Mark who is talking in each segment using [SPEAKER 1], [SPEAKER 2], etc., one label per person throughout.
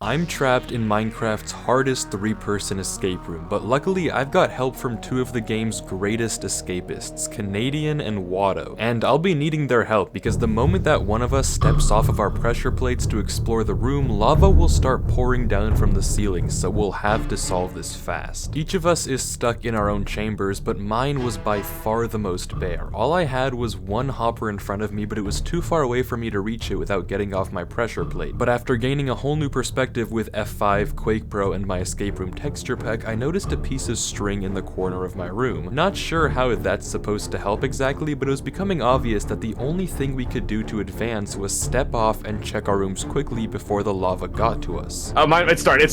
[SPEAKER 1] I'm trapped in Minecraft's hardest 3-person escape room, but luckily I've got help from two of the game's greatest escapists, Kenadian and Wato. And I'll be needing their help because the moment that one of us steps off of our pressure plates to explore the room, lava will start pouring down from the ceiling, so we'll have to solve this fast. Each of us is stuck in our own chambers, but mine was by far the most bare. All I had was one hopper in front of me, but it was too far away for me to reach it without getting off my pressure plate. But after gaining a whole new perspective with F5, Quake Pro, and my escape room texture pack, I noticed a piece of string in the corner of my room. Not sure how that's supposed to help exactly, but it was becoming obvious that the only thing we could do to advance was step off and check our rooms quickly before the lava got to us.
[SPEAKER 2] Oh, it started.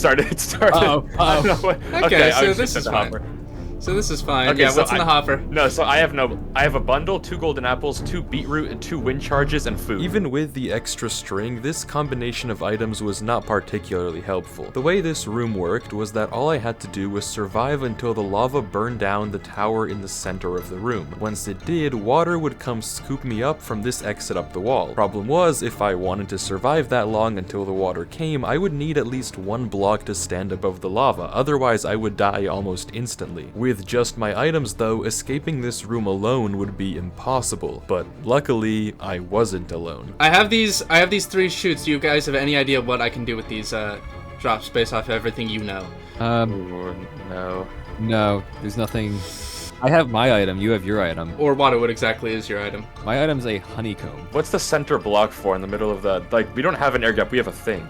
[SPEAKER 3] Okay, so this is fine. So this is fine. Okay, yeah, so what's in the hopper?
[SPEAKER 2] No, so I have a bundle, 2 golden apples, 2 beetroot, and 2 wind charges, and food.
[SPEAKER 1] Even with the extra string, this combination of items was not particularly helpful. The way this room worked was that all I had to do was survive until the lava burned down the tower in the center of the room. Once it did, water would come scoop me up from this exit up the wall. Problem was, if I wanted to survive that long until the water came, I would need at least 1 block to stand above the lava, otherwise I would die almost instantly. With just my items though, escaping this room alone would be impossible, but luckily I wasn't alone.
[SPEAKER 3] I have these 3 chutes. Do you guys have any idea what I can do with these drops based off of everything you know?
[SPEAKER 4] No, there's nothing. I have my item, you have your item.
[SPEAKER 3] Or what exactly is your item?
[SPEAKER 4] My item's a honeycomb.
[SPEAKER 2] What's the center block for in the middle of the, like, we don't have an air gap, we have a thing.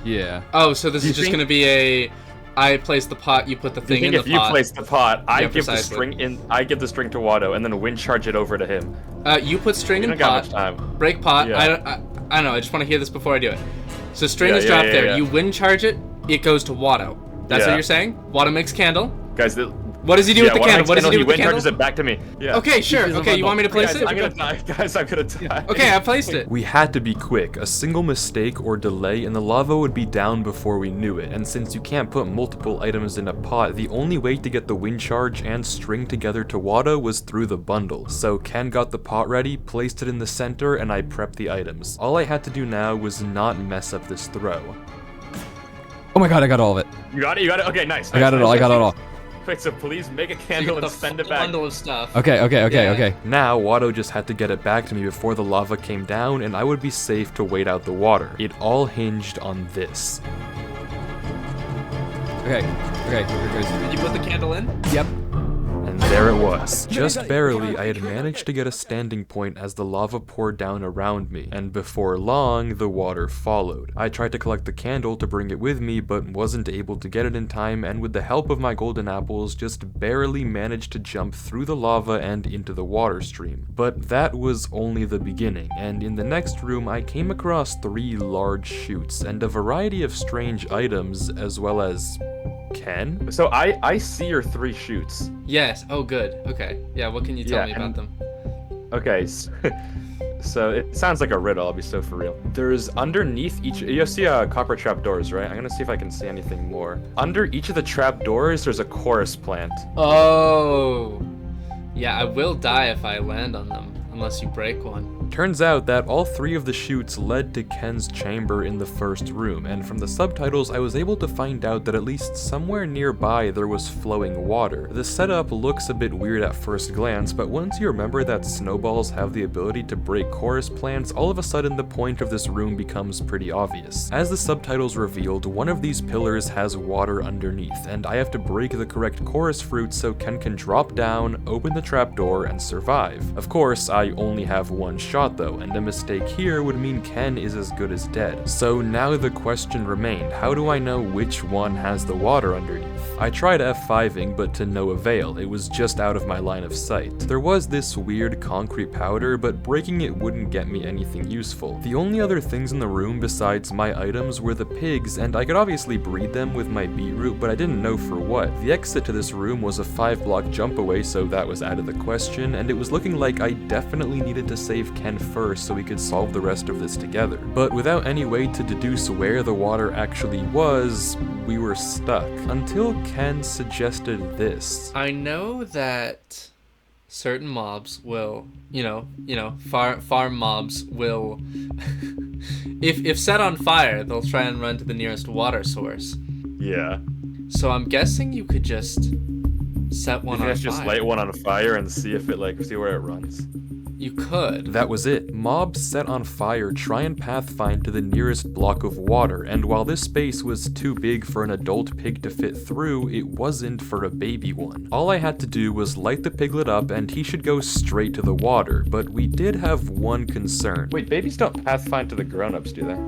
[SPEAKER 4] Yeah.
[SPEAKER 3] Oh, so this is just gonna be a I place the pot, you put the thing in the pot.
[SPEAKER 2] If you place the pot, I give the string to Wato, and then wind charge it over to him.
[SPEAKER 3] You put string in pot, break pot. Yeah. I don't know, I just want to hear this before I do it. So string is dropped there. You wind charge it, it goes to Wato. That's what you're saying? Wato makes candle.
[SPEAKER 2] Guys,
[SPEAKER 3] what does he do with the candle? What does he do with the candle?
[SPEAKER 2] He wind charges it back to me. Yeah.
[SPEAKER 3] Okay, sure. Okay, you want me to place it?
[SPEAKER 2] I'm gonna die. Guys, I'm gonna die.
[SPEAKER 3] Okay, I placed it.
[SPEAKER 1] We had to be quick. A single mistake or delay and the lava would be down before we knew it. And since you can't put multiple items in a pot, the only way to get the wind charge and string together to Wato was through the bundle. So Ken got the pot ready, placed it in the center, and I prepped the items. All I had to do now was not mess up this throw.
[SPEAKER 4] Oh my god, I got all of it.
[SPEAKER 2] You got it? Okay, nice.
[SPEAKER 4] I got it all.
[SPEAKER 2] Wait, so please make a candle and send it back.
[SPEAKER 3] Bundle of stuff.
[SPEAKER 4] Okay.
[SPEAKER 1] Now, Wato just had to get it back to me before the lava came down, and I would be safe to wait out the water. It all hinged on this.
[SPEAKER 4] Okay, here goes.
[SPEAKER 3] Did you put the candle in?
[SPEAKER 4] Yep.
[SPEAKER 1] And there it was. Just barely, I had managed to get a standing point as the lava poured down around me, and before long, the water followed. I tried to collect the candle to bring it with me, but wasn't able to get it in time, and with the help of my golden apples, just barely managed to jump through the lava and into the water stream. But that was only the beginning, and in the next room, I came across 3 large chutes, and a variety of strange items, as well as Ken?
[SPEAKER 2] So I see your 3 chutes.
[SPEAKER 3] Yes. Oh, good. Okay. Yeah, what can you tell me about them?
[SPEAKER 2] Okay, so it sounds like a riddle, I'll be so for real. There's underneath each, you see copper trapdoors, right? I'm gonna see if I can see anything more. Under each of the trapdoors, there's a chorus plant.
[SPEAKER 3] Oh. Yeah, I will die if I land on them, unless you break one.
[SPEAKER 1] Turns out that all 3 of the chutes led to Ken's chamber in the first room, and from the subtitles I was able to find out that at least somewhere nearby there was flowing water. The setup looks a bit weird at first glance, but once you remember that snowballs have the ability to break chorus plants, all of a sudden the point of this room becomes pretty obvious. As the subtitles revealed, one of these pillars has water underneath, and I have to break the correct chorus fruit so Ken can drop down, open the trapdoor, and survive. Of course, I only have 1 shot though, and a mistake here would mean Ken is as good as dead. So now the question remained, how do I know which one has the water underneath? I tried F5ing, but to no avail. It was just out of my line of sight. There was this weird concrete powder, but breaking it wouldn't get me anything useful. The only other things in the room besides my items were the pigs, and I could obviously breed them with my beetroot, but I didn't know for what. The exit to this room was a 5-block jump away, so that was out of the question, and it was looking like I definitely needed to save Ken first so we could solve the rest of this together. But without any way to deduce where the water actually was, we were stuck. Until Ken suggested this.
[SPEAKER 3] I know that certain mobs will, farm mobs will, if set on fire, they'll try and run to the nearest water source.
[SPEAKER 2] Yeah.
[SPEAKER 3] So I'm guessing you could just set one on fire.
[SPEAKER 2] Just light one on fire and see if it see where it runs.
[SPEAKER 3] You could.
[SPEAKER 1] That was it. Mobs set on fire try and pathfind to the nearest block of water, and while this space was too big for an adult pig to fit through, it wasn't for a baby one. All I had to do was light the piglet up and he should go straight to the water, but we did have one concern.
[SPEAKER 2] Wait, babies don't pathfind to the grown-ups, do they?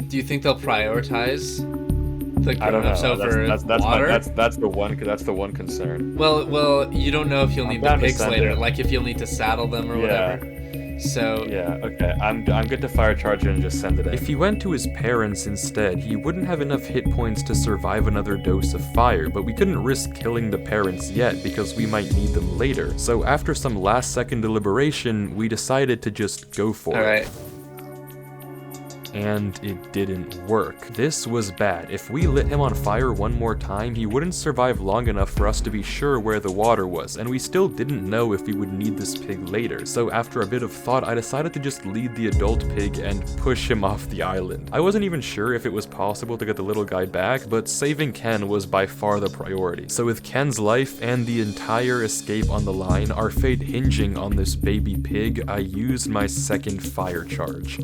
[SPEAKER 3] Do you think they'll prioritize the grown-ups over water?
[SPEAKER 2] That's the one concern.
[SPEAKER 3] Well, you don't know if you'll need the pigs later, like if you'll need to saddle them or whatever. So
[SPEAKER 2] yeah, okay, I'm good to fire charge it and just send it in.
[SPEAKER 1] If he went to his parents instead, he wouldn't have enough hit points to survive another dose of fire, but we couldn't risk killing the parents yet because we might need them later. So after some last-second deliberation, we decided to just go for it.
[SPEAKER 3] Alright.
[SPEAKER 1] And it didn't work. This was bad. If we lit him on fire one more time, he wouldn't survive long enough for us to be sure where the water was, and we still didn't know if we would need this pig later. So after a bit of thought, I decided to just lead the adult pig and push him off the island. I wasn't even sure if it was possible to get the little guy back, but saving Ken was by far the priority. So with Ken's life and the entire escape on the line, our fate hinging on this baby pig, I used my second fire charge.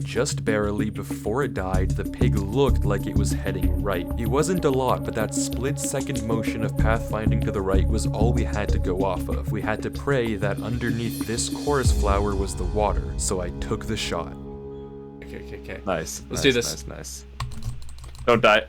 [SPEAKER 1] Just barely before it died, the pig looked like it was heading right. It wasn't a lot, but that split-second motion of pathfinding to the right was all we had to go off of. We had to pray that underneath this chorus flower was the water, so I took the shot.
[SPEAKER 3] Okay.
[SPEAKER 2] Nice.
[SPEAKER 3] Let's do this.
[SPEAKER 2] Nice. Don't die.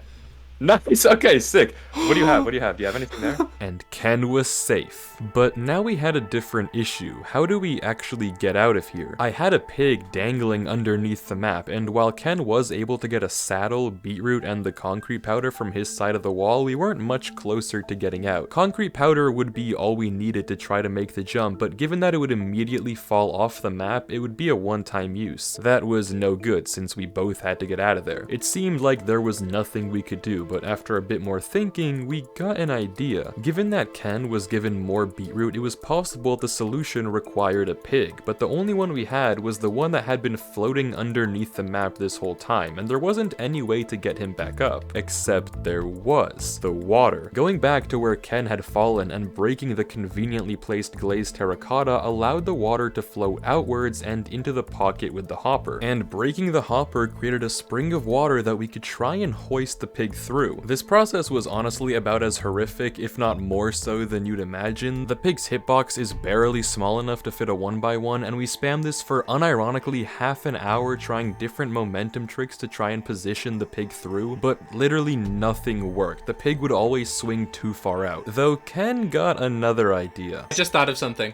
[SPEAKER 2] Nice. Okay, sick. What do you have? Do you have anything there?
[SPEAKER 1] And Ken was safe. But now we had a different issue. How do we actually get out of here? I had a pig dangling underneath the map, and while Ken was able to get a saddle, beetroot, and the concrete powder from his side of the wall, we weren't much closer to getting out. Concrete powder would be all we needed to try to make the jump, but given that it would immediately fall off the map, it would be a one-time use. That was no good, since we both had to get out of there. It seemed like there was nothing we could do, but after a bit more thinking, we got an idea. Given that Ken was given more beetroot, it was possible the solution required a pig, but the only one we had was the one that had been floating underneath the map this whole time, and there wasn't any way to get him back up. Except there was. The water. Going back to where Ken had fallen and breaking the conveniently placed glazed terracotta allowed the water to flow outwards and into the pocket with the hopper, and breaking the hopper created a spring of water that we could try and hoist the pig through. This process was honestly about as horrific, if not more so, than you'd imagine. The pig's hitbox is barely small enough to fit a 1x1, and we spammed this for unironically half an hour trying different momentum tricks to try and position the pig through, but literally nothing worked. The pig would always swing too far out. Though Ken got another idea.
[SPEAKER 3] I just thought of something.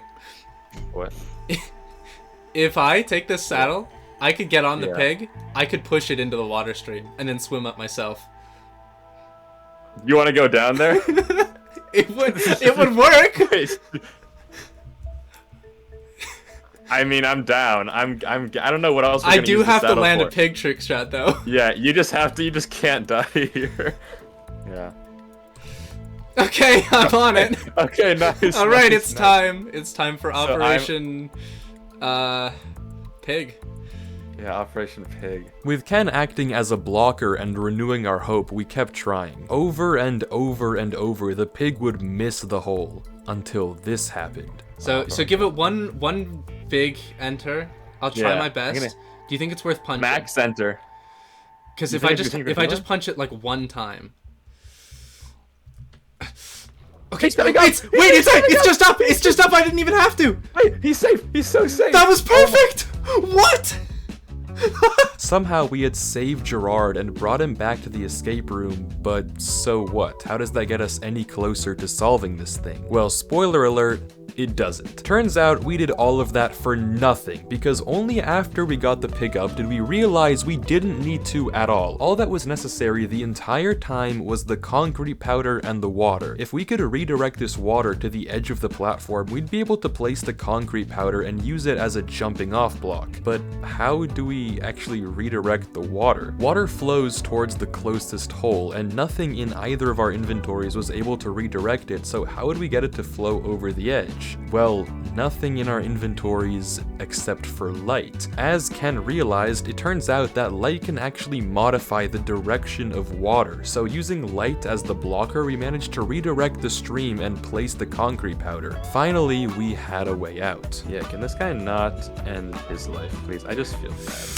[SPEAKER 2] What?
[SPEAKER 3] If I take this saddle, I could get on the pig, I could push it into the water stream, and then swim up myself.
[SPEAKER 2] You want to go down there?
[SPEAKER 3] It would work.
[SPEAKER 2] I mean, I'm down. I don't know what else.
[SPEAKER 3] I do have to land a pig trick shot though.
[SPEAKER 2] Yeah, you just have to. You just can't die here. Yeah.
[SPEAKER 3] Okay, I'm on it.
[SPEAKER 2] Okay, nice.
[SPEAKER 3] All right,
[SPEAKER 2] nice,
[SPEAKER 3] it's time. It's time for Operation Pig.
[SPEAKER 2] Yeah, Operation Pig.
[SPEAKER 1] With Ken acting as a blocker and renewing our hope, we kept trying. Over and over and over, the pig would miss the hole. Until this happened.
[SPEAKER 3] So give it one big enter. I'll try my best. Do you think it's worth punching?
[SPEAKER 2] Max enter.
[SPEAKER 3] Because if I just punch it like one time. Okay, it's just up! It's just up! I didn't even have to!
[SPEAKER 2] Hey, he's safe! He's so safe!
[SPEAKER 3] That was perfect! What?!
[SPEAKER 1] Somehow we had saved Gerard and brought him back to the escape room, but so what? How does that get us any closer to solving this thing? Well, spoiler alert, it doesn't. Turns out we did all of that for nothing, because only after we got the pig up did we realize we didn't need to at all. All that was necessary the entire time was the concrete powder and the water. If we could redirect this water to the edge of the platform, we'd be able to place the concrete powder and use it as a jumping off block. But how do we actually redirect the water? Water flows towards the closest hole, and nothing in either of our inventories was able to redirect it, so how would we get it to flow over the edge? Well, nothing in our inventories except for light. As Ken realized, it turns out that light can actually modify the direction of water, so using light as the blocker, we managed to redirect the stream and place the concrete powder. Finally, we had a way out.
[SPEAKER 2] Yeah, can this guy not end his life, please? I just feel bad.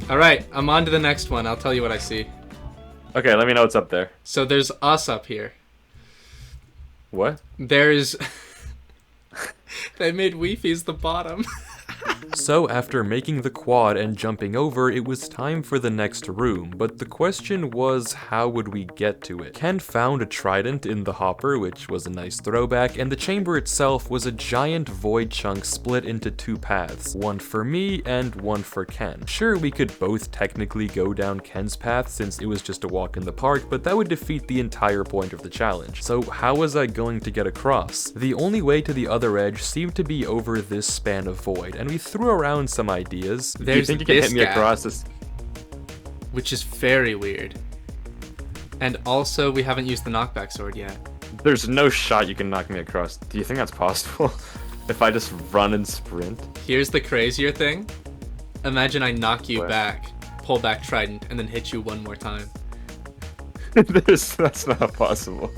[SPEAKER 3] Alright, I'm on to the next one. I'll tell you what I see.
[SPEAKER 2] Okay, let me know what's up there.
[SPEAKER 3] So there's us up here.
[SPEAKER 2] What?
[SPEAKER 3] There's... They made Wifies the bottom.
[SPEAKER 1] So after making the quad and jumping over, it was time for the next room, but the question was, how would we get to it? Ken found a trident in the hopper, which was a nice throwback, and the chamber itself was a giant void chunk split into two paths, one for me and one for Ken. Sure, we could both technically go down Ken's path since it was just a walk in the park, but that would defeat the entire point of the challenge. So how was I going to get across? The only way to the other edge seemed to be over this span of void, and we threw around some ideas.
[SPEAKER 2] Do you think you can hit me across this?
[SPEAKER 3] Which is very weird. And also, we haven't used the knockback sword yet.
[SPEAKER 2] There's no shot you can knock me across. Do you think that's possible? If I just run and sprint?
[SPEAKER 3] Here's the crazier thing. Imagine I knock you
[SPEAKER 2] What?
[SPEAKER 3] back, pull back trident, and then hit you one more time.
[SPEAKER 2] That's not possible.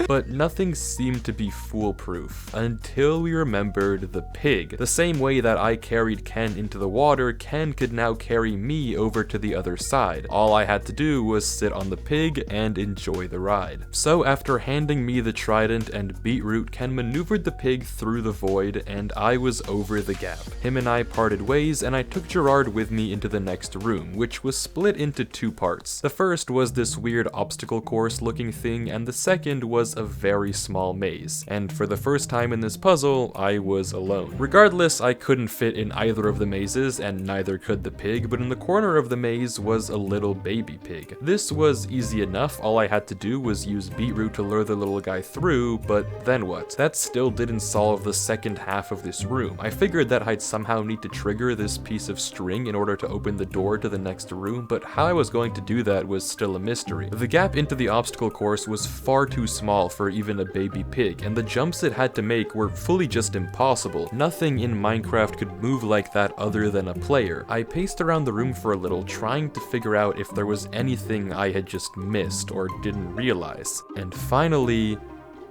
[SPEAKER 1] But nothing seemed to be foolproof until we remembered the pig. The same way that I carried Ken into the water, Ken could now carry me over to the other side. All I had to do was sit on the pig and enjoy the ride. So after handing me the trident and beetroot, Ken maneuvered the pig through the void and I was over the gap. Him and I parted ways and I took Gerard with me into the next room, which was split into two parts. The first was this weird obstacle course looking thing, and the second was a very small maze, and for the first time in this puzzle, I was alone. Regardless, I couldn't fit in either of the mazes, and neither could the pig, but in the corner of the maze was a little baby pig. This was easy enough, all I had to do was use beetroot to lure the little guy through, but then what? That still didn't solve the second half of this room. I figured that I'd somehow need to trigger this piece of string in order to open the door to the next room, but how I was going to do that was still a mystery. The gap into the obstacle course was far too small for even a baby pig, and the jumps it had to make were fully just impossible. Nothing in Minecraft could move like that other than a player. I paced around the room for a little, trying to figure out if there was anything I had just missed or didn't realize. And finally,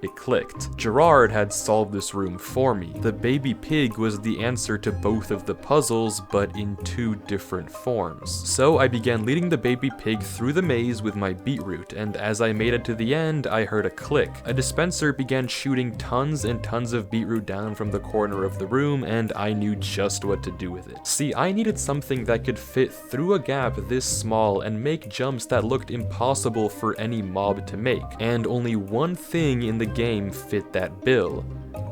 [SPEAKER 1] it clicked. Gerard had solved this room for me. The baby pig was the answer to both of the puzzles, but in two different forms. So I began leading the baby pig through the maze with my beetroot, and as I made it to the end, I heard a click. A dispenser began shooting tons and tons of beetroot down from the corner of the room, and I knew just what to do with it. See, I needed something that could fit through a gap this small and make jumps that looked impossible for any mob to make, and only one thing in the game fit that bill: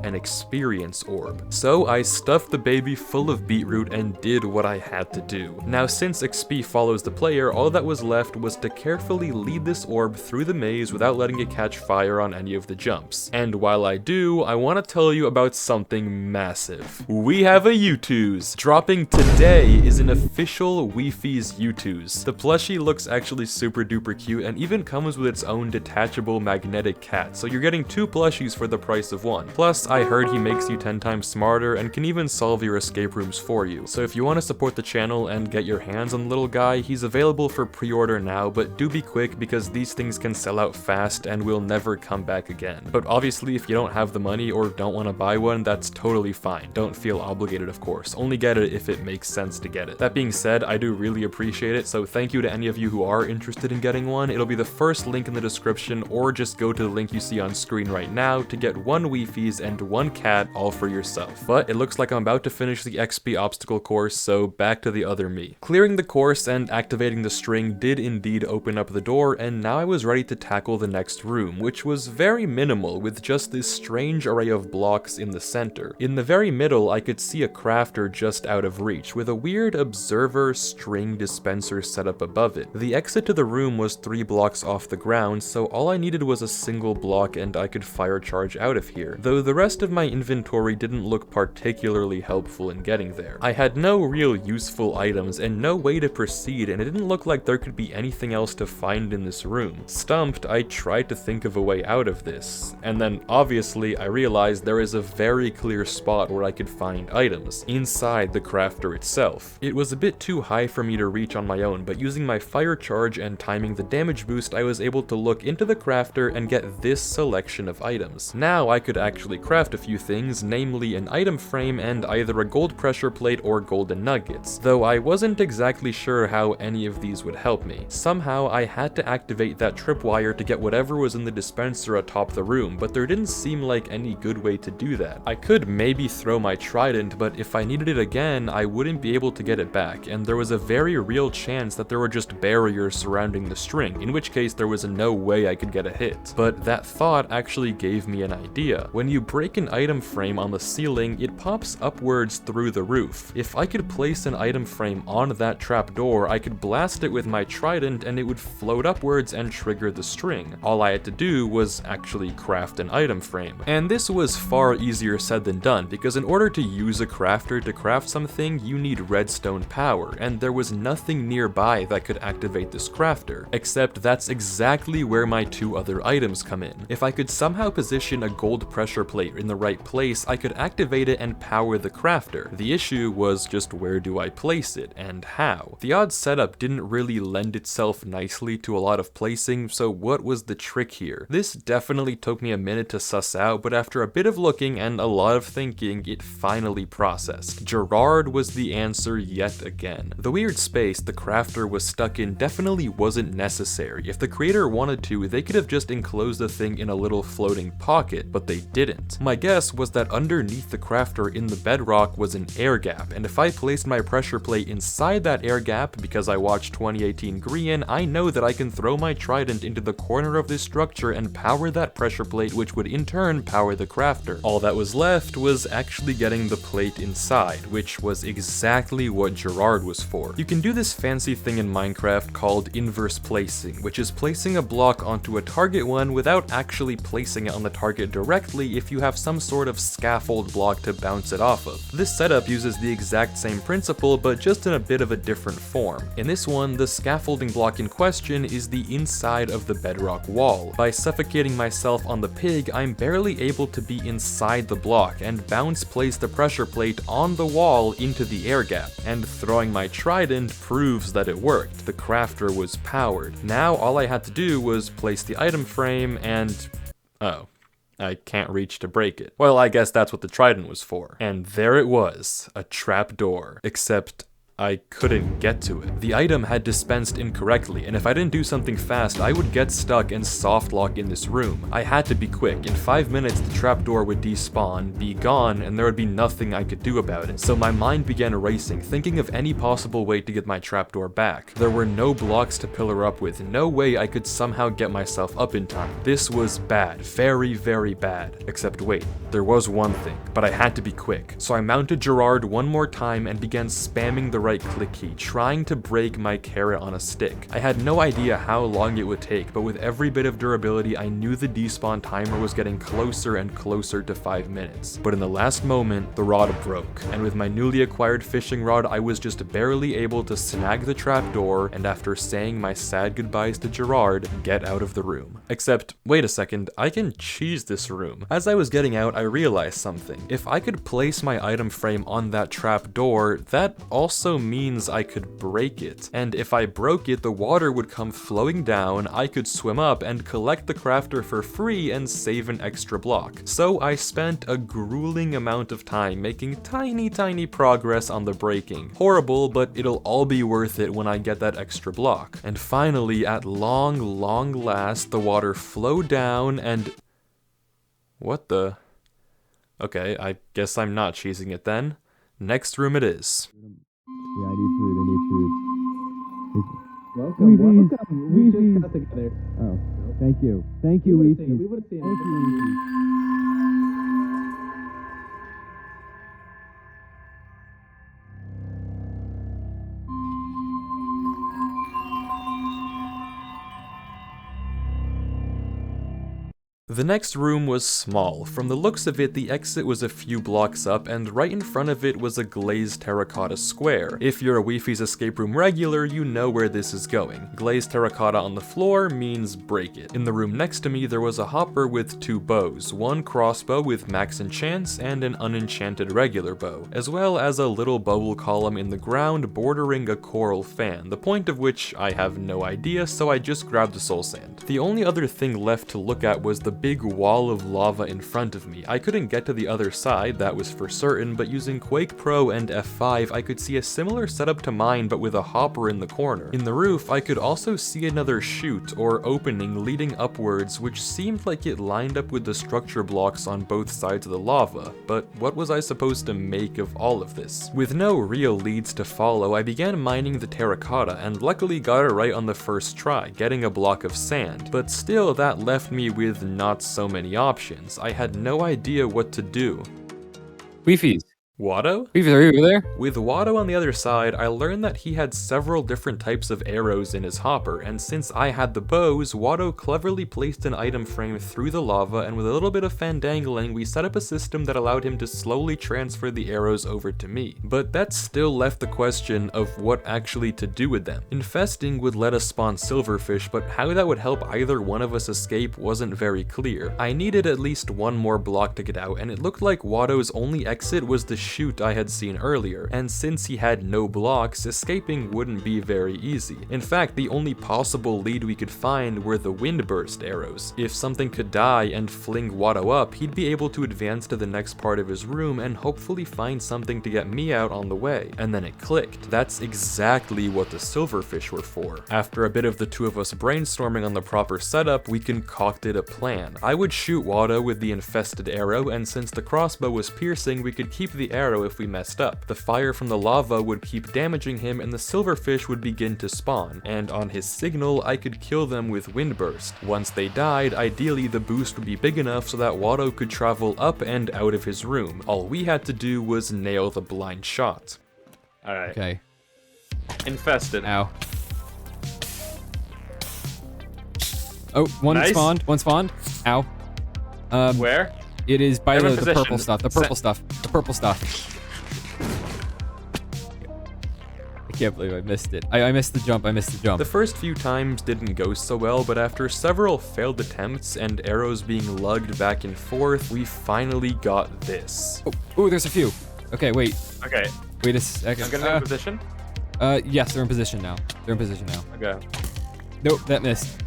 [SPEAKER 1] an experience orb. So I stuffed the baby full of beetroot and did what I had to do. Now, since XP follows the player, all that was left was to carefully lead this orb through the maze without letting it catch fire on any of the jumps. And while I do, I want to tell you about something massive. We have a U2s. Dropping today is an official Wifies U2s. The plushie looks actually super duper cute and even comes with its own detachable magnetic cat, so you're getting two plushies for the price of one. Plus, I heard he makes you 10 times smarter and can even solve your escape rooms for you. So if you want to support the channel and get your hands on the little guy, he's available for pre-order now, but do be quick because these things can sell out fast and will never come back again. But obviously, if you don't have the money or don't want to buy one, that's totally fine. Don't feel obligated, of course. Only get it if it makes sense to get it. That being said, I do really appreciate it, so thank you to any of you who are interested in getting one. It'll be the first link in the description, or just go to the link you see on screen right now to get one Wifies and 1 cat all for yourself. But it looks like I'm about to finish the XP obstacle course, so back to the other me. Clearing the course and activating the string did indeed open up the door, and now I was ready to tackle the next room, which was very minimal with just this strange array of blocks in the center. In the very middle, I could see a crafter just out of reach, with a weird observer string dispenser set up above it. The exit to the room was 3 blocks off the ground, so all I needed was a single block and I could fire charge out of here, though the rest of my inventory didn't look particularly helpful in getting there. I had no real useful items and no way to proceed, and it didn't look like there could be anything else to find in this room. Stumped, I tried to think of a way out of this, and then obviously I realized there is a very clear spot where I could find items, inside the crafter itself. It was a bit too high for me to reach on my own, but using my fire charge and timing the damage boost, I was able to look into the crafter and get this selection of items. Now I could actually craft a few things, namely an item frame and either a gold pressure plate or golden nuggets, though I wasn't exactly sure how any of these would help me. Somehow I had to activate that tripwire to get whatever was in the dispenser atop the room, but there didn't seem like any good way to do that. I could maybe throw my trident, but if I needed it again, I wouldn't be able to get it back, and there was a very real chance that there were just barriers surrounding the string, in which case there was no way I could get a hit. But that thought actually gave me an idea. When you break an item frame on the ceiling, it pops upwards through the roof. If I could place an item frame on that trapdoor, I could blast it with my trident and it would float upwards and trigger the string. All I had to do was actually craft an item frame. And this was far easier said than done, because in order to use a crafter to craft something, you need redstone power, and there was nothing nearby that could activate this crafter, except that's exactly where my 2 other items come in. If I could somehow position a gold pressure plate in the right place, I could activate it and power the crafter. The issue was just where do I place it, and how? The odd setup didn't really lend itself nicely to a lot of placing, so what was the trick here? This definitely took me a minute to suss out, but after a bit of looking and a lot of thinking, it finally processed. Gerard was the answer yet again. The weird space the crafter was stuck in definitely wasn't necessary. If the creator wanted to, they could have just enclosed the thing in a little floating pocket, but they didn't. My guess was that underneath the crafter in the bedrock was an air gap, and if I placed my pressure plate inside that air gap, because I watched 2018 Grian, I know that I can throw my trident into the corner of this structure and power that pressure plate, which would in turn power the crafter. All that was left was actually getting the plate inside, which was exactly what Gerard was for. You can do this fancy thing in Minecraft called inverse placing, which is placing a block onto a target one without actually placing it on the target directly if you have some sort of scaffold block to bounce it off of. This setup uses the exact same principle, but just in a bit of a different form. In this one, the scaffolding block in question is the inside of the bedrock wall. By suffocating myself on the pig, I'm barely able to be inside the block and bounce place the pressure plate on the wall into the air gap, and throwing my trident proves that it worked. The crafter was powered. Now all I had to do was place the item frame and... oh. I can't reach to break it. Well, I guess that's what the trident was for. And there it was, a trapdoor. Except I couldn't get to it. The item had dispensed incorrectly, and if I didn't do something fast, I would get stuck and soft lock in this room. I had to be quick. In 5 minutes, the trapdoor would despawn, be gone, and there would be nothing I could do about it. So my mind began racing, thinking of any possible way to get my trapdoor back. There were no blocks to pillar up with, no way I could somehow get myself up in time. This was bad, very, very bad. Except wait, there was one thing, but I had to be quick. So I mounted Gerard one more time and began spamming the right click key, trying to break my carrot on a stick. I had no idea how long it would take, but with every bit of durability, I knew the despawn timer was getting closer and closer to 5 minutes. But in the last moment, the rod broke, and with my newly acquired fishing rod, I was just barely able to snag the trapdoor, and after saying my sad goodbyes to Gerard, get out of the room. Except, wait a second, I can cheese this room. As I was getting out, I realized something. If I could place my item frame on that trapdoor, that also means I could break it. And if I broke it, the water would come flowing down, I could swim up and collect the crafter for free and save an extra block. So I spent a grueling amount of time making tiny progress on the breaking. Horrible, but it'll all be worth it when I get that extra block. And finally, at long last, the water flowed down and... what the... Okay, I guess I'm not cheesing it then. Next room it is.
[SPEAKER 5] Yeah, I need food. I need food.
[SPEAKER 6] Welcome. We just got together.
[SPEAKER 5] Oh, thank you. Thank you, Wifies.
[SPEAKER 6] We would have seen
[SPEAKER 5] Thank you, Wifies.
[SPEAKER 1] The next room was small. From the looks of it, the exit was a few blocks up, and right in front of it was a glazed terracotta square. If you're a Wifies escape room regular, you know where this is going. Glazed terracotta on the floor means break it. In the room next to me, there was a hopper with 2 bows, one crossbow with max enchants and an unenchanted regular bow, as well as a little bubble column in the ground bordering a coral fan, the point of which I have no idea, so I just grabbed the soul sand. The only other thing left to look at was the big wall of lava in front of me. I couldn't get to the other side, that was for certain, but using Quake Pro and F5, I could see a similar setup to mine but with a hopper in the corner. In the roof, I could also see another chute, or opening, leading upwards, which seemed like it lined up with the structure blocks on both sides of the lava, but what was I supposed to make of all of this? With no real leads to follow, I began mining the terracotta, and luckily got it right on the first try, getting a block of sand, but still that left me with not so many options. I had no idea what to do.
[SPEAKER 4] Wifies.
[SPEAKER 1] Wato?
[SPEAKER 4] Wifies, are you there?
[SPEAKER 1] With Wato on the other side, I learned that he had several different types of arrows in his hopper, and since I had the bows, Wato cleverly placed an item frame through the lava, and with a little bit of fandangling, we set up a system that allowed him to slowly transfer the arrows over to me. But that still left the question of what actually to do with them. Infesting would let us spawn silverfish, but how that would help either one of us escape wasn't very clear. I needed at least one more block to get out, and it looked like Wato's only exit was the chute I had seen earlier, and since he had no blocks, escaping wouldn't be very easy. In fact, the only possible lead we could find were the windburst arrows. If something could die and fling Wato up, he'd be able to advance to the next part of his room and hopefully find something to get me out on the way. And then it clicked. That's exactly what the silverfish were for. After a bit of the two of us brainstorming on the proper setup, we concocted a plan. I would shoot Wato with the infested arrow, and since the crossbow was piercing, we could keep the arrow if we messed up. The fire from the lava would keep damaging him, and the silverfish would begin to spawn, and on his signal, I could kill them with windburst. Once they died, ideally the boost would be big enough so that Wato could travel up and out of his room. All we had to do was nail the blind shot.
[SPEAKER 2] Alright.
[SPEAKER 4] Okay.
[SPEAKER 2] Infested.
[SPEAKER 4] Ow. Oh, one
[SPEAKER 2] Nice.
[SPEAKER 4] spawned. One spawned. Ow.
[SPEAKER 2] Where?
[SPEAKER 4] It is by
[SPEAKER 2] Everyone
[SPEAKER 4] the purple
[SPEAKER 2] positioned.
[SPEAKER 4] stuff. The purple stuff. The purple stuff. I can't believe I missed it. I missed the jump. I missed the jump.
[SPEAKER 1] The first few times didn't go so well, but after several failed attempts and arrows being lugged back and forth, we finally got this.
[SPEAKER 4] Oh, there's a few. Okay, wait.
[SPEAKER 2] Okay.
[SPEAKER 4] Wait a second.
[SPEAKER 2] I'm gonna go in position.
[SPEAKER 4] Yes, they're in position now. They're in position now.
[SPEAKER 2] Okay.
[SPEAKER 4] Nope, that missed.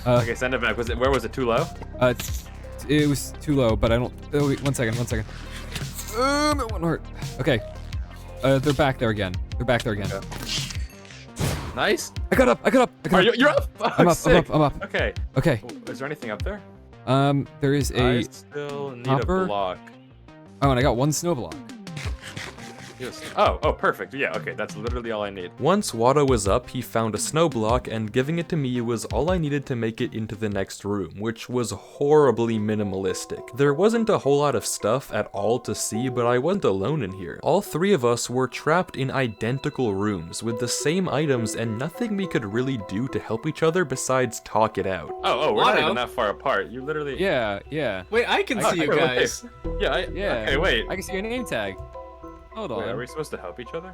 [SPEAKER 2] Okay, send it back. Where was it too low?
[SPEAKER 4] It was too low, but I don't. Oh, wait, one second. It won't hurt. Okay. They're back there again. They're back there again.
[SPEAKER 2] Okay. Nice.
[SPEAKER 4] I got up.
[SPEAKER 2] You're up.
[SPEAKER 4] I'm up.
[SPEAKER 2] Sick.
[SPEAKER 4] I'm up.
[SPEAKER 2] Okay.
[SPEAKER 4] Okay.
[SPEAKER 2] Is there anything up there?
[SPEAKER 4] There is
[SPEAKER 2] I
[SPEAKER 4] a
[SPEAKER 2] still need
[SPEAKER 4] hopper.
[SPEAKER 2] a block.
[SPEAKER 4] Oh, and I got one snow block.
[SPEAKER 2] Yes. Oh, perfect. Yeah, okay, that's literally all I need.
[SPEAKER 1] Once Wato was up, he found a snow block, and giving it to me was all I needed to make it into the next room, which was horribly minimalistic. There wasn't a whole lot of stuff at all to see, but I wasn't alone in here. All three of us were trapped in identical rooms with the same items and nothing we could really do to help each other besides talk it out.
[SPEAKER 2] Oh, we're not
[SPEAKER 3] Wato.
[SPEAKER 2] even that far apart. You literally...
[SPEAKER 4] Yeah.
[SPEAKER 3] Wait, I can see you
[SPEAKER 2] wait,
[SPEAKER 3] guys.
[SPEAKER 2] Yeah,
[SPEAKER 4] Yeah.
[SPEAKER 2] Okay, wait.
[SPEAKER 4] I can see your name tag. Hold on.
[SPEAKER 2] Wait, are we supposed to help each other?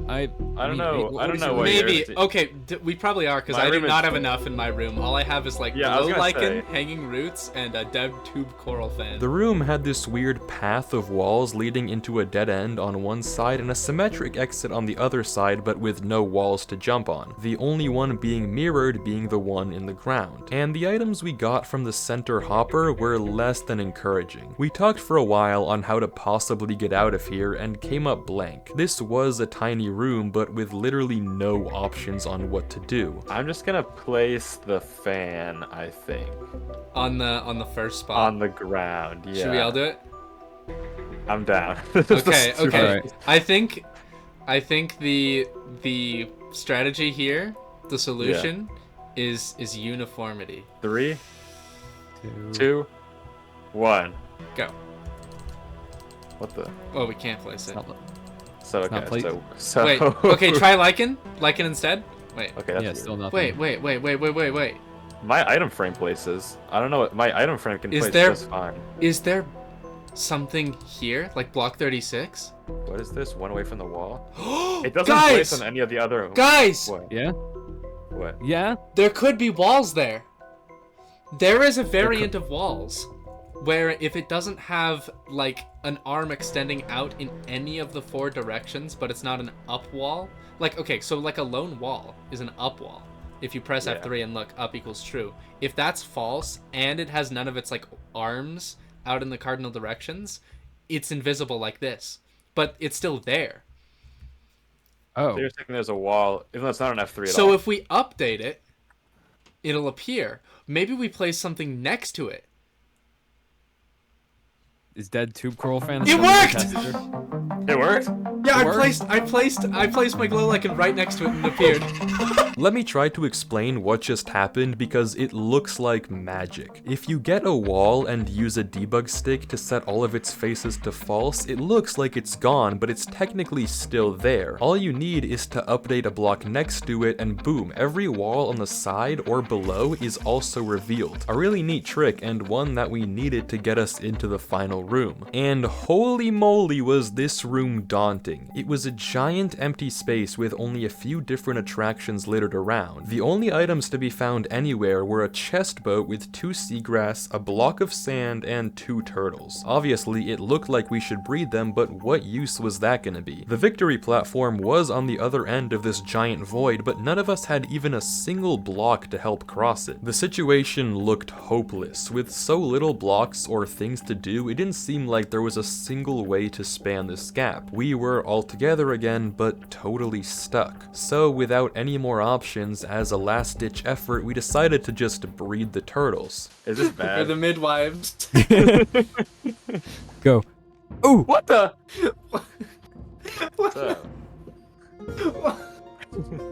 [SPEAKER 4] I
[SPEAKER 2] don't know. I don't know
[SPEAKER 4] what
[SPEAKER 2] what
[SPEAKER 4] you're-
[SPEAKER 3] Maybe. Okay, we probably are, because
[SPEAKER 2] My
[SPEAKER 3] I do
[SPEAKER 2] room
[SPEAKER 3] not
[SPEAKER 2] is-
[SPEAKER 3] have enough in my room. All I have is like
[SPEAKER 2] Yeah, I was
[SPEAKER 3] glow
[SPEAKER 2] gonna
[SPEAKER 3] lichen,
[SPEAKER 2] say.
[SPEAKER 3] hanging roots, and a dead tube coral fan.
[SPEAKER 1] The room had this weird path of walls leading into a dead end on one side and a symmetric exit on the other side, but with no walls to jump on. The only one being mirrored being the one in the ground. And the items we got from the center hopper were less than encouraging. We talked for a while on how to possibly get out of here and came up blank. This was a tiny room, but with literally no options on what to do.
[SPEAKER 2] I'm just gonna place the fan, I think.
[SPEAKER 3] On the first spot.
[SPEAKER 2] On the ground, yeah.
[SPEAKER 3] Should we all do it?
[SPEAKER 2] I'm down.
[SPEAKER 3] Okay.
[SPEAKER 4] Alright.
[SPEAKER 3] I think the strategy here, the solution, is uniformity.
[SPEAKER 2] 3, 2, 1.
[SPEAKER 3] Go.
[SPEAKER 2] What the?
[SPEAKER 3] Oh, we can't place it.
[SPEAKER 2] So
[SPEAKER 4] not
[SPEAKER 2] okay.
[SPEAKER 4] placed.
[SPEAKER 2] So
[SPEAKER 3] Wait. Okay, try lichen. Lichen instead. Wait.
[SPEAKER 2] Okay. That's
[SPEAKER 4] Yeah,
[SPEAKER 2] weird.
[SPEAKER 4] still nothing.
[SPEAKER 3] Wait.
[SPEAKER 2] My item frame places. I don't know what my item frame can
[SPEAKER 3] Is
[SPEAKER 2] place
[SPEAKER 3] there-
[SPEAKER 2] just fine.
[SPEAKER 3] Is there something here, like block 36?
[SPEAKER 2] What is this? One away from the wall? It doesn't
[SPEAKER 3] Guys!
[SPEAKER 2] place on any of the other.
[SPEAKER 3] Guys,
[SPEAKER 2] What?
[SPEAKER 4] Yeah?
[SPEAKER 2] What?
[SPEAKER 4] Yeah?
[SPEAKER 3] there could be walls there. There is a variant of walls where if it doesn't have like an arm extending out in any of the 4 directions, but it's not an up wall. Like, okay, so like a lone wall is an up wall. If you press F3 and look, up equals true. If that's false and it has none of its like arms out in the cardinal directions, it's invisible like this. But it's still there.
[SPEAKER 4] Oh.
[SPEAKER 2] So you're thinking there's a wall, even though it's not an F3 at all.
[SPEAKER 3] So if we update it, it'll appear. Maybe we place something next to it.
[SPEAKER 4] Is dead tube coral fan?
[SPEAKER 3] It worked!
[SPEAKER 2] It worked?
[SPEAKER 3] Yeah,
[SPEAKER 4] It worked?
[SPEAKER 3] I placed my glow lichen right next to it and it appeared.
[SPEAKER 1] Let me try to explain what just happened because it looks like magic. If you get a wall and use a debug stick to set all of its faces to false, it looks like it's gone, but it's technically still there. All you need is to update a block next to it and boom, every wall on the side or below is also revealed. A really neat trick and one that we needed to get us into the final room. And holy moly was this room daunting. It was a giant empty space with only a few different attractions littered around. The only items to be found anywhere were a chest boat with 2 seagrass, a block of sand, and 2 turtles. Obviously, it looked like we should breed them, but what use was that gonna be? The victory platform was on the other end of this giant void, but none of us had even a single block to help cross it. The situation looked hopeless. With so little blocks or things to do, it didn't seem like there was a single way to span this gap. We were all together again, but totally stuck. So without any more options, as a last-ditch effort, we decided to just breed the turtles.
[SPEAKER 2] Is this
[SPEAKER 3] Or
[SPEAKER 2] bad?
[SPEAKER 3] the midwives.
[SPEAKER 4] Go. Ooh!
[SPEAKER 2] What the?
[SPEAKER 3] What?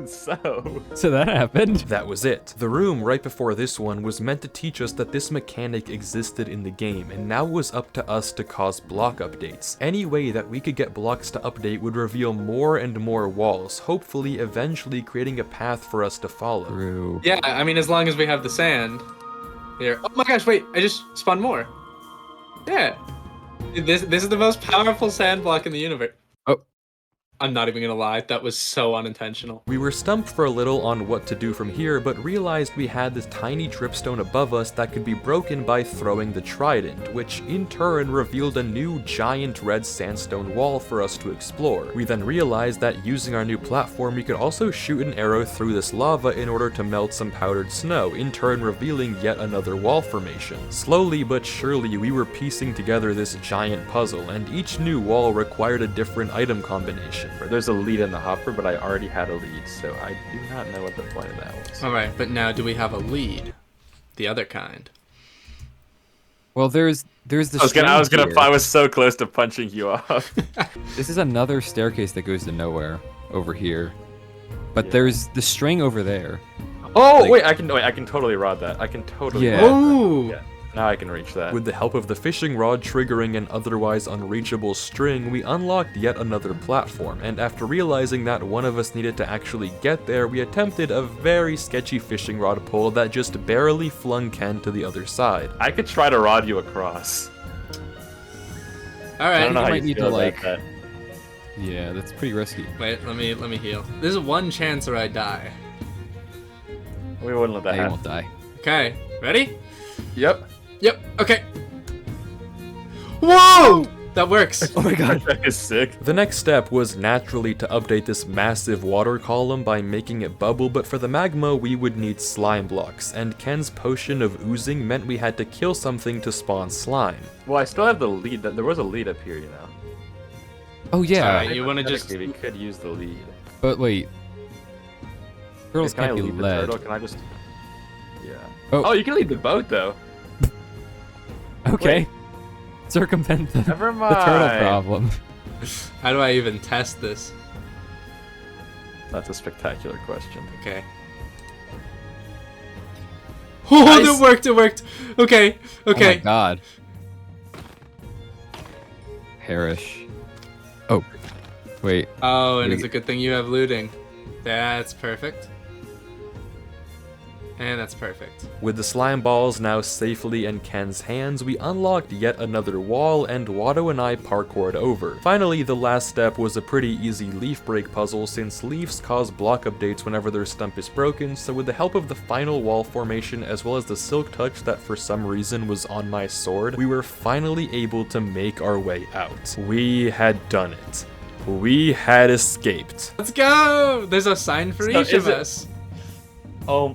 [SPEAKER 4] So that happened.
[SPEAKER 1] That was it. The room right before this one was meant to teach us that this mechanic existed in the game, and now it was up to us to cause block updates. Any way that we could get blocks to update would reveal more and more walls, hopefully eventually creating a path for us to follow.
[SPEAKER 4] True.
[SPEAKER 3] Yeah, I mean, as long as we have the sand. Here. Oh my gosh, wait, I just spawned more. Yeah. This is the most powerful sand block in the universe.
[SPEAKER 4] Oh.
[SPEAKER 3] I'm not even gonna lie, that was so unintentional.
[SPEAKER 1] We were stumped for a little on what to do from here, but realized we had this tiny dripstone above us that could be broken by throwing the trident, which in turn revealed a new giant red sandstone wall for us to explore. We then realized that using our new platform, we could also shoot an arrow through this lava in order to melt some powdered snow, in turn revealing yet another wall formation. Slowly but surely, we were piecing together this giant puzzle, and each new wall required a different item combination.
[SPEAKER 2] There's a lead in the hopper, but I already had a lead, so I do not know what the point of that was.
[SPEAKER 3] Alright, but now do we have a lead? The other kind.
[SPEAKER 4] Well, there's the
[SPEAKER 2] I was so close to punching you off.
[SPEAKER 4] This is another staircase that goes to nowhere over here. But
[SPEAKER 2] Yeah.
[SPEAKER 4] there's the string over there.
[SPEAKER 2] Oh,
[SPEAKER 4] Like-
[SPEAKER 2] I can totally rod that. I can totally
[SPEAKER 4] Yeah.
[SPEAKER 2] rod that.
[SPEAKER 3] Ooh!
[SPEAKER 2] Yeah. Now I can reach that.
[SPEAKER 1] With the help of the fishing rod triggering an otherwise unreachable string, we unlocked yet another platform, and after realizing that one of us needed to actually get there, we attempted a very sketchy fishing rod pull that just barely flung Ken to the other side.
[SPEAKER 2] I could try to rod you across. I
[SPEAKER 3] Alright,
[SPEAKER 2] don't know
[SPEAKER 4] you
[SPEAKER 2] how
[SPEAKER 4] might
[SPEAKER 2] you
[SPEAKER 4] need
[SPEAKER 2] feel
[SPEAKER 4] to,
[SPEAKER 2] about
[SPEAKER 4] like-
[SPEAKER 2] that.
[SPEAKER 4] Yeah, that's pretty risky.
[SPEAKER 3] wait, let me heal. This is one chance or I die.
[SPEAKER 2] We wouldn't let that
[SPEAKER 4] You
[SPEAKER 2] happen.
[SPEAKER 4] won't die.
[SPEAKER 3] Okay, ready?
[SPEAKER 2] Yep.
[SPEAKER 3] Yep, okay. Whoa! That works.
[SPEAKER 4] Oh my god.
[SPEAKER 2] That is sick.
[SPEAKER 1] The next step was naturally to update this massive water column by making it bubble, but for the magma we would need slime blocks, and Ken's potion of oozing meant we had to kill something to spawn slime.
[SPEAKER 2] Well, I still have the lead. There was a lead up here, you know.
[SPEAKER 4] Oh yeah.
[SPEAKER 3] Alright, you wanna just...
[SPEAKER 2] Technically, we could use the lead.
[SPEAKER 4] But wait. Turtles
[SPEAKER 2] Can I
[SPEAKER 4] can't be
[SPEAKER 2] lead the
[SPEAKER 4] led.
[SPEAKER 2] turtle? Can I just... Yeah.
[SPEAKER 4] Oh.
[SPEAKER 2] Oh, you can lead the boat, though.
[SPEAKER 4] Okay.
[SPEAKER 2] Wait.
[SPEAKER 4] circumvent the
[SPEAKER 2] Never
[SPEAKER 4] turtle
[SPEAKER 2] mind.
[SPEAKER 4] problem?
[SPEAKER 3] How do I even test this?
[SPEAKER 2] That's a spectacular question.
[SPEAKER 3] Okay. Oh,
[SPEAKER 2] Nice.
[SPEAKER 3] it worked, it worked. Okay,
[SPEAKER 4] Oh my
[SPEAKER 3] okay.
[SPEAKER 4] god. Perish. Oh. Wait.
[SPEAKER 3] Oh, and it's a good thing you have looting. That's perfect. And that's perfect.
[SPEAKER 1] With the slime balls now safely in Ken's hands, we unlocked yet another wall, and Wato and I parkoured over. Finally, the last step was a pretty easy leaf break puzzle, since leaves cause block updates whenever their stump is broken, so with the help of the final wall formation as well as the silk touch that for some reason was on my sword, we were finally able to make our way out. We had done it. We had escaped.
[SPEAKER 3] Let's go! There's a sign for
[SPEAKER 2] So
[SPEAKER 3] each of
[SPEAKER 2] is it-
[SPEAKER 3] us.
[SPEAKER 2] Oh,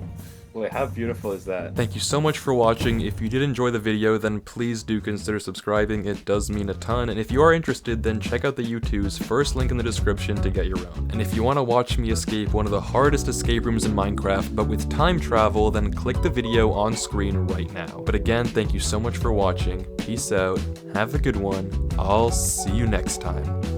[SPEAKER 2] wait, how beautiful is that?
[SPEAKER 1] Thank you so much for watching. If you did enjoy the video, then please do consider subscribing. It does mean a ton. And if you are interested, then check out the YouTube's first link in the description to get your own. And if you want to watch me escape one of the hardest escape rooms in Minecraft, but with time travel, then click the video on screen right now. But again, thank you so much for watching. Peace out. Have a good one. I'll see you next time.